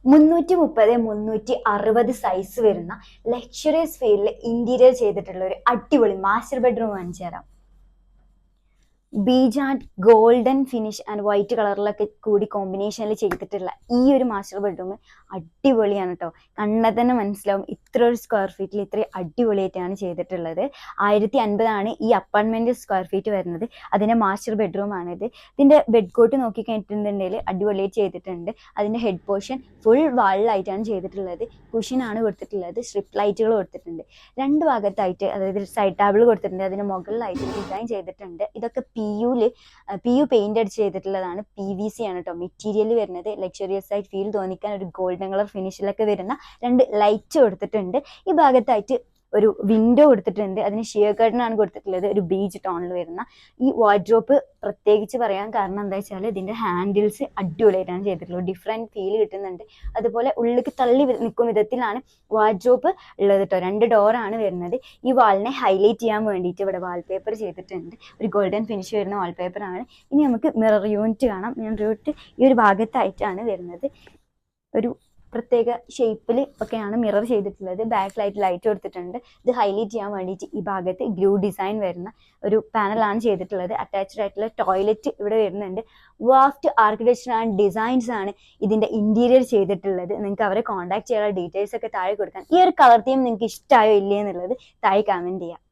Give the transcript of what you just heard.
330 360 size വരുന്ന luxurious ഫീലിൽ interior ചെയ്തിട്ടുള്ള ഒരു അടിപൊളി മാസ്റ്റർ ബെഡ്റൂം കാണിച്ചു തരാം. Beige and golden finish and white കളറിലൊക്കെ കൂടി കോമ്പിനേഷനിൽ ചെയ്തിട്ടുള്ള ഈ ഒരു മാസ്റ്റർ ബെഡ്റൂം അടിപൊളിയാണ് കേട്ടോ. കണ്ടാൽ തന്നെ മനസ്സിലാവും ഇത്ര ഒരു സ്ക്വയർ ഫീറ്റിൽ ഇത്രയും അടിപൊളിയായിട്ടാണ് ചെയ്തിട്ടുള്ളത്. 1050 ഈ അപ്പാർട്ട്മെന്റ് സ്ക്വയർ ഫീറ്റ് വരുന്നത്. അതിന്റെ മാസ്റ്റർ ബെഡ്റൂം ആണിത്. ഇതിന്റെ ബെഡ് കോട്ട് നോക്കി കഴിഞ്ഞിട്ടുണ്ടെങ്കിൽ അടിപൊളിയായിട്ട് ചെയ്തിട്ടുണ്ട്. അതിന്റെ ഹെഡ് പോർഷൻ ഫുൾ വാളിലായിട്ടാണ് ചെയ്തിട്ടുള്ളത്. കുഷനാണ് കൊടുത്തിട്ടുള്ളത്. സ്ട്രിപ്പ് ലൈറ്റുകൾ കൊടുത്തിട്ടുണ്ട്. രണ്ട് ഭാഗത്തായിട്ട്, അതായത് സൈഡ് ടേബിൾ കൊടുത്തിട്ടുണ്ട്. അതിന് മുകളിലായിട്ട് ഡിസൈൻ ചെയ്തിട്ടുണ്ട്. ഇതൊക്കെ പി യു പെയിന്റ് അടിച്ച് ചെയ്തിട്ടുള്ളതാണ്. PVC ആണ് കേട്ടോ മെറ്റീരിയൽ വരുന്നത്. ലക്ഷറിയസ് ആയിട്ട് ഫീൽ തോന്നിക്കാൻ ഒരു ഗോൾഡൻ കളർ ഫിനിഷിലൊക്കെ വരുന്ന രണ്ട് ലൈറ്റ് കൊടുത്തിട്ടുണ്ട്. ഈ ഭാഗത്തായിട്ട് ഒരു വിൻഡോ കൊടുത്തിട്ടുണ്ട്. അതിന് ഷിയർ കർട്ടൻ ആണ് കൊടുത്തിട്ടുള്ളത്. ഒരു ബീച്ച് ടോണിൽ വരുന്ന ഈ വാർഡ്രോബ് പ്രത്യേകിച്ച് പറയാൻ കാരണം എന്താ വെച്ചാൽ ഇതിന്റെ ഹാൻഡിൽസ് അടിപൊളിയായിട്ടാണ് ചെയ്തിട്ടുള്ളത്. ഡിഫറെന്റ് ഫീൽ കിട്ടുന്നുണ്ട്. അതുപോലെ ഉള്ളിലേക്ക് തള്ളി നിൽക്കും വിധത്തിലാണ് വാർഡ്രോബ് ഉള്ളത് കേട്ടോ. 2 ഡോറാണ് വരുന്നത്. ഈ വാളിനെ ഹൈലൈറ്റ് ചെയ്യാൻ വേണ്ടിയിട്ട് ഇവിടെ വാൾപേപ്പർ ചെയ്തിട്ടുണ്ട്. ഒരു ഗോൾഡൻ ഫിനിഷ് വരുന്ന വാൾപേപ്പർ ആണ്. ഇനി നമുക്ക് മിറർ യൂണിറ്റ് കാണാം. മിറർ യൂണിറ്റ് ഈ ഒരു ഭാഗത്തായിട്ടാണ് വരുന്നത്. ഒരു പ്രത്യേക ഷേപ്പിൽ ഒക്കെയാണ് മിറർ ചെയ്തിട്ടുള്ളത്. ബാക്ക് ലൈറ്റ് കൊടുത്തിട്ടുണ്ട്. ഇത് ഹൈലൈറ്റ് ചെയ്യാൻ വേണ്ടിയിട്ട് ഈ ഭാഗത്ത് ഗ്രൂ ഡിസൈൻ വരുന്ന ഒരു പാനലാണ് ചെയ്തിട്ടുള്ളത്. അറ്റാച്ച്ഡ് ആയിട്ടുള്ള ടോയ്ലറ്റ് ഇവിടെ വരുന്നുണ്ട്. വാഫ്റ്റ് ആർക്കിടെക്ചർ ആൻഡ് ഡിസൈൻസ് ആണ് ഇതിന്റെ ഇന്റീരിയർ ചെയ്തിട്ടുള്ളത്. നിങ്ങൾക്ക് അവരെ കോൺടാക്ട് ചെയ്യാനുള്ള ഡീറ്റെയിൽസ് ഒക്കെ താഴെ കൊടുക്കാം. ഈ ഒരു കളർ തീം നിങ്ങൾക്ക് ഇഷ്ടമായോ ഇല്ലേ എന്നുള്ളത് താഴെ കമന്റ് ചെയ്യാം.